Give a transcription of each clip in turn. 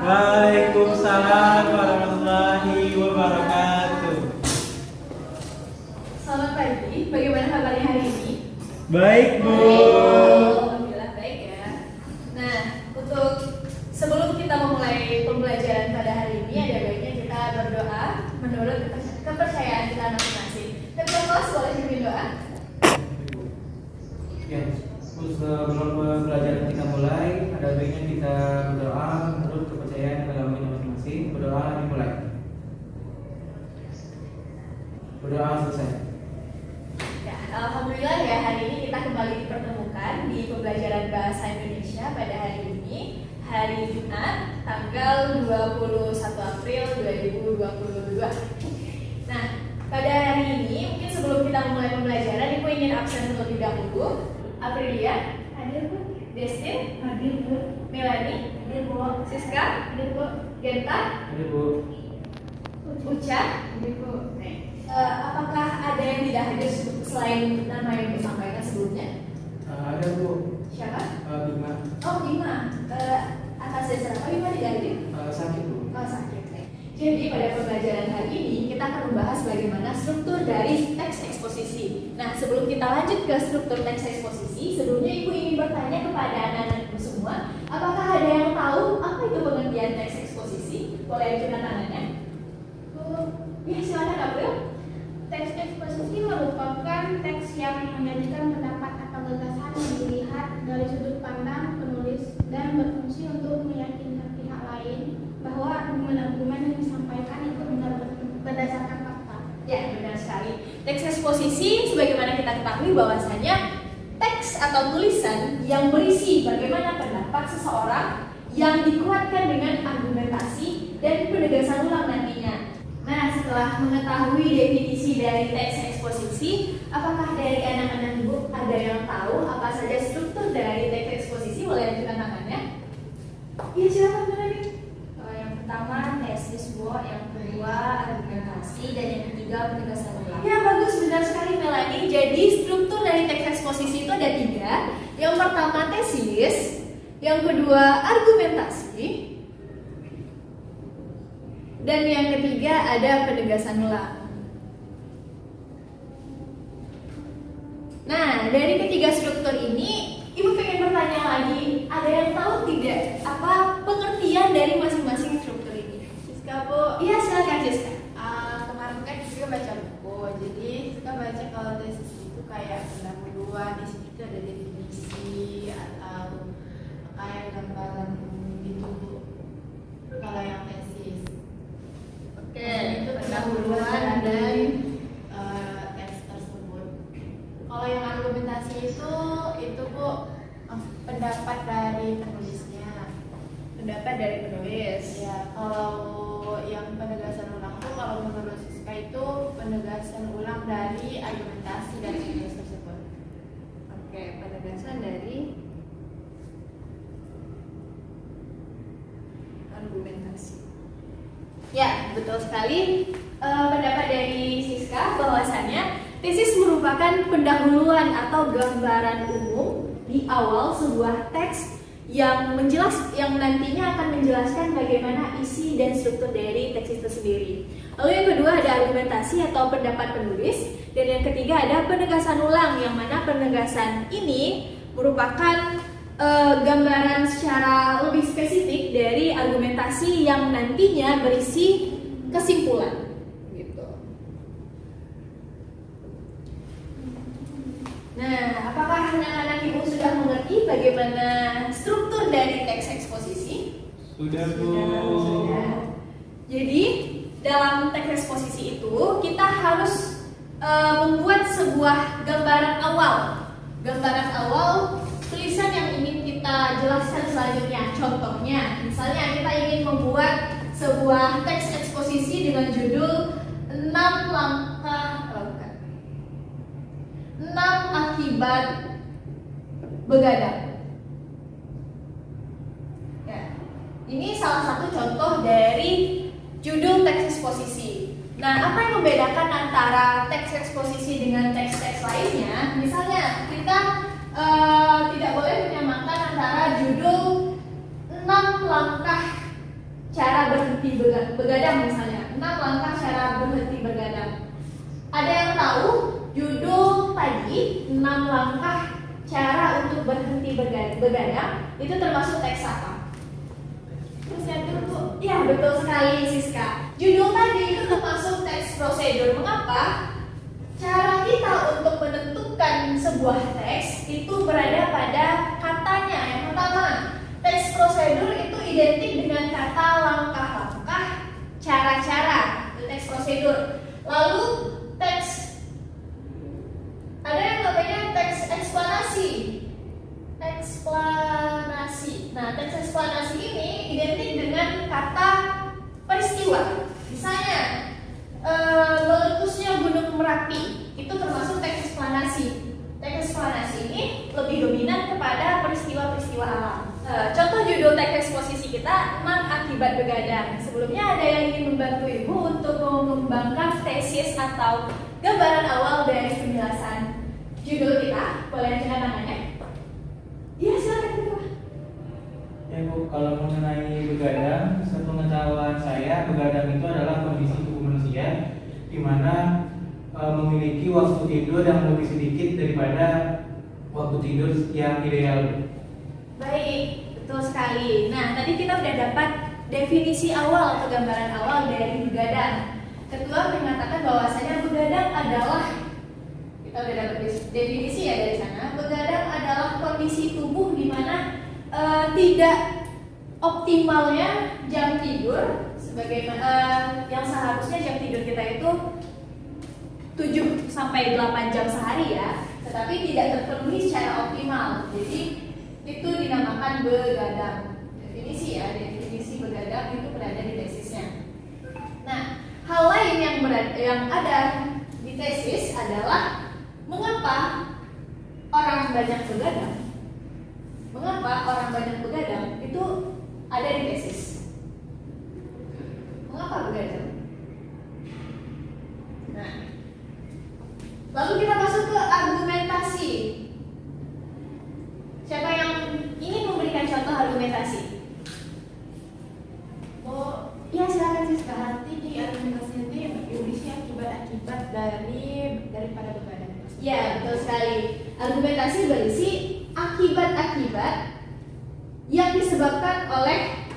Waalaikumsalam warahmatullahi wabarakatuh. Selamat pagi, bagaimana kabarnya hari ini? Baik, Bu. Alhamdulillah baik ya. Nah, untuk sebelum kita memulai pembelajaran pada hari ini, ada baiknya kita berdoa menurut kepercayaan kita masing-masing. Ketua kelas boleh pimpin doa? Ya, sebelum pembelajaran kita mulai, ada baiknya kita berdoa menurut kepercayaan agama kita masing-masing. Berdoa dimulai. Berdoa selesai. Ya, alhamdulillah ya, hari ini kita kembali dipertemukan di pembelajaran bahasa Indonesia pada hari ini, hari Jumat, tanggal 21 April 2022. Nah, pada hari ini, mungkin sebelum kita memulai pembelajaran, Ibu ingin absen terlebih dahulu. Aprilia, hadir Bu. Destin, hadir Bu. Melani, hadir Bu. Siska, hadir Bu. Genta, Hadir, Bu. Uca, hadir Bu. Apakah ada yang tidak hadir selain nama yang disampaikan sebelumnya? Ada, Bu. Siapa? Bima. Oh, Bima. Atas dasar apa Bima tidak hadir? Sakit, Bu. Oh, sakit. Jadi pada pembelajaran hari ini kita akan membahas bagaimana struktur dari teks eksposisi. Nah, sebelum kita lanjut ke struktur teks eksposisi, sebelumnya Ibu ingin bertanya kepada anak-anak Ibu semua, apakah ada yang tahu apa itu pengertian teks eksposisi? Boleh angkat tangannya? Ya, silakan April. Teks eksposisi merupakan teks yang menyajikan pendapat atau gagasan yang dilihat dari sudut pandang penulis dan berfungsi untuk meyakinkan pihak lain bahwa argumen-argumen yang disampaikan itu benar berdasarkan fakta. Ya, benar sekali. Teks eksposisi sebagaimana kita ketahui bahwasanya teks atau tulisan yang berisi bagaimana pendapat seseorang yang dikuatkan dengan argumentasi dan penegasan ulang nantinya. Nah, setelah mengetahui definisi dari teks eksposisi, apakah dari anak-anak Ibu ada yang tahu apa saja struktur dari teks eksposisi? Boleh lanjutkan tangannya? Iya, silakan Melani. Yang pertama tesis Bu, yang kedua argumentasi, dan yang ketiga penegasan ulang. Ya, bagus, benar sekali Melani. Jadi struktur dari teks eksposisi itu ada 3. Yang pertama tesis, yang kedua argumentasi, dan yang ketiga ada penegasan ulang. Nah, dari ketiga struktur ini, Ibu pengen bertanya lagi, ada yang tahu tidak apa pengertian dari masing-masing struktur ini? Siska Bu, Iya, silakan Siska. kemarin kan Siska baca buku, jadi Siska baca kalau tesis itu kayak pendahuluan, di situ ada definisi atau kayak gambaran gitu Bu. Kalau yang tesis, Oke, itu pendahuluan dan teks tersebut. Kalau yang argumentasi itu Bu, pendapat dari penulisnya. pendapat dari penulis. Ya, kalau yang penegasan ulang tuh kalau menurut Siska itu penegasan ulang dari argumentasi dari penulis tersebut. Oke, penegasan dari argumentasi. Ya, betul sekali. Pendapat dari Siska bahwasannya tesis merupakan pendahuluan atau gambaran umum di awal sebuah teks yang nantinya akan menjelaskan bagaimana isi dan struktur dari teks itu sendiri. Lalu yang kedua ada argumentasi atau pendapat penulis, dan yang ketiga ada penegasan ulang, yang mana penegasan ini merupakan gambaran secara lebih spesifik dari argumentasi yang nantinya berisi kesimpulan gitu. Nah, apakah anak-anak Ibu sudah mengerti bagaimana struktur dari teks eksposisi? Sudah, Bu. Sudah. Jadi, dalam teks eksposisi itu kita harus membuat sebuah gambaran awal. Gambaran awal tulisan yang ingin kita jelaskan selanjutnya. Contohnya, misalnya kita ingin membuat sebuah teks eksposisi dengan judul 6 akibat begadang. Ya, ini salah satu contoh dari judul teks eksposisi. Nah, apa yang membedakan antara teks eksposisi dengan teks-teks lainnya? Misalnya, kita tidak boleh menyamakan antara judul 6 langkah begadang misalnya, 6 langkah cara berhenti bergadang. Ada yang tahu judul tadi 6 langkah cara untuk berhenti begadang itu termasuk teks apa? Prosedur, Bu. Ya, betul sekali Siska. Judul tadi itu termasuk teks prosedur. Mengapa? Cara kita untuk menentukan sebuah teks itu berada pada katanya. Yang pertama, teks prosedur itu identik dengan kata langkah-langkah, cara-cara. Itu teks prosedur. Lalu teks, ada yang namanya teks eksplanasi. Nah, teks eksplanasi ini identik dengan kata peristiwa. Misalnya, meletusnya Gunung Merapi itu termasuk teks eksplanasi. Teks eksplanasi ini lebih dominan kepada peristiwa-peristiwa alam. Contoh judul teks eksposisi kita 6 akibat begadang. Sebelumnya ada yang ingin membantu Ibu untuk mengembangkan tesis atau gambaran awal dari penjelasan judul kita. Boleh angkat tangannya? Iya, silakan Ibu. Ya Bu, kalau mengenai begadang, sepengetahuan saya begadang itu adalah kondisi tubuh manusia di mana memiliki waktu tidur yang lebih sedikit daripada waktu tidur yang ideal. Baik, betul sekali. Nah, tadi kita udah dapat definisi awal atau gambaran awal dari begadang. Ketua mengatakan bahwasanya begadang adalah, kita udah dapat definisi ya dari sana. Begadang adalah kondisi tubuh di mana tidak optimalnya jam tidur, sebagaimana yang seharusnya jam tidur kita itu 7 sampai 8 jam sehari ya, tetapi tidak terpenuhi secara optimal. Jadi itu dinamakan begadang. Definisi ya, definisi begadang itu berada di tesisnya. Nah, hal lain yang ada di tesis adalah mengapa orang banyak begadang. Mengapa orang banyak begadang itu ada di tesis? Mengapa begadang? Nah, lalu kita masuk ke argumentasi. Siapa yang ingin memberikan contoh argumentasi? Oh, Ya, silakan Siska. berarti di argumentasi ini berisi akibat-akibat daripada begadang. Ya, betul sekali. Argumentasi berisi akibat-akibat yang disebabkan oleh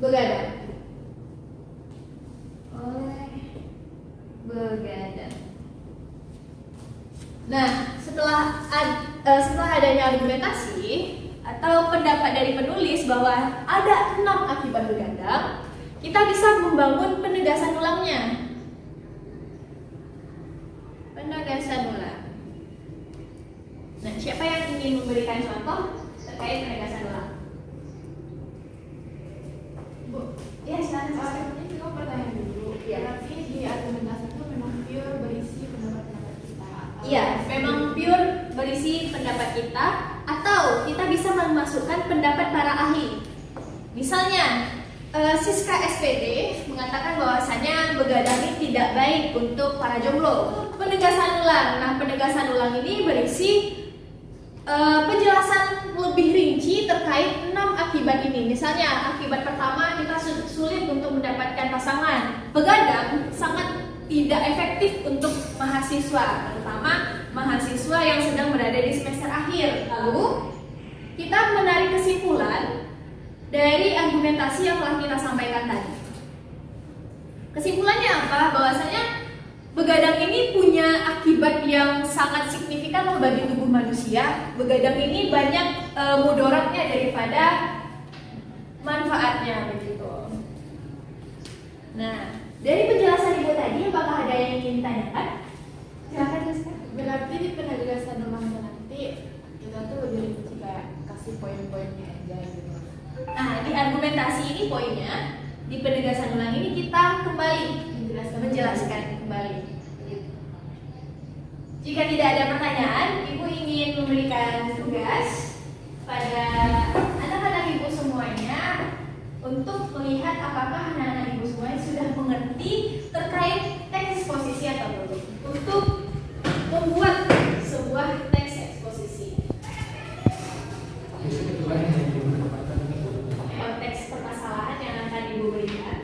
begadang. Nah, setelah adanya argumentasi atau pendapat dari penulis bahwa ada 6 akibat begadang, kita bisa membangun penegasan ulangnya. Penegasan ulang. Nah, siapa yang ingin memberikan contoh terkait penegasan ulang? Bu, Ya, silakan. ini juga pertanyaan dulu. Iya. Berarti di argumentasi itu memang pure berisi pendapat-pendapat kita. Iya, memang pure berisi pendapat kita, atau kita bisa memasukkan pendapat para ahli. Misalnya, Siska SPD mengatakan bahwasanya begadang ini tidak baik untuk para jomblo. Penegasan ulang. Nah, penegasan ulang ini berisi penjelasan lebih rinci terkait 6 akibat ini. Misalnya, akibat pertama kita sulit untuk mendapatkan pasangan. Begadang sangat tidak efektif untuk mahasiswa, terutama mahasiswa yang sedang berada di semester akhir. Lalu, kita menarik kesimpulan dari argumentasi yang telah kita sampaikan tadi. Kesimpulannya apa? Bahwasanya begadang ini punya akibat yang sangat signifikan bagi tubuh manusia. Begadang ini banyak mudaratnya daripada manfaatnya, begitu. Nah, dari penjelasan Ibu tadi, apakah ada yang ingin ditanyakan? Silakan, Siska. Berarti di penegasan ulangnya nanti kita tuh lebih rinci kayak kasih poin-poinnya aja gitu. Nah, di argumentasi ini poinnya, di penegasan ulang ini kita kembali menjelaskan kembali. Jika tidak ada pertanyaan, Ibu ingin memberikan tugas pada anak-anak Ibu semuanya untuk melihat apakah anak-anak Ibu semuanya sudah mengerti terkait teks eksposisi atau belum, untuk membuat sebuah teks eksposisi. Konteks permasalahan yang akan Ibu berikan.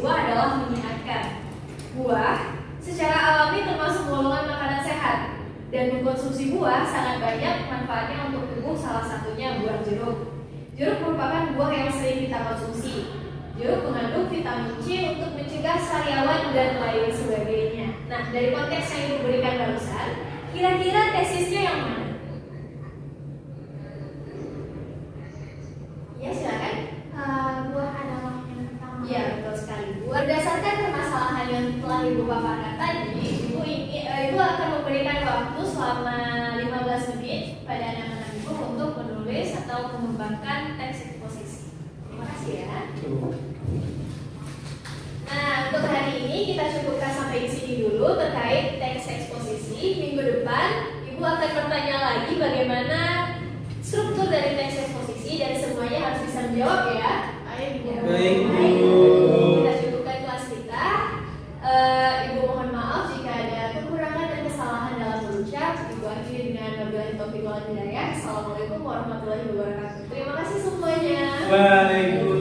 buah adalah menyehatkan. Buah secara alami termasuk golongan makanan sehat, dan mengkonsumsi buah sangat banyak manfaatnya untuk tubuh, salah satunya buah jeruk. Jeruk merupakan buah yang sering kita konsumsi. Jeruk mengandung vitamin C untuk mencegah sariawan dan lain sebagainya. Nah, dari konteks yang Ibu berikan barusan, kira-kira tesisnya yang mana? Ya, silakan. Buah adalah yang pertama. Ya, betul sekali. Berdasarkan permasalahan yang telah Ibu paparkan tadi, Ibu akan memberikan waktu selama 15 menit pada anak-anak Ibu untuk menulis atau mengembangkan teks eksposisi. Terima kasih ya. Nah, untuk hari ini kita cukupkan sampai di sini dulu terkait teks eksposisi. Minggu depan Ibu akan bertanya lagi bagaimana struktur dari teks eksposisi, dan semuanya harus bisa menjawab ya. Ayo Bu. Baik, Bu. Kita cukupkan kelas kita. Ibu mohon maaf jika ada kekurangan dan kesalahan dalam berucap. Ibu akhiri dengan wabillahi taufiq wal hidayah. Assalamualaikum warahmatullahi wabarakatuh. Terima kasih semuanya. Waalaikumsalam.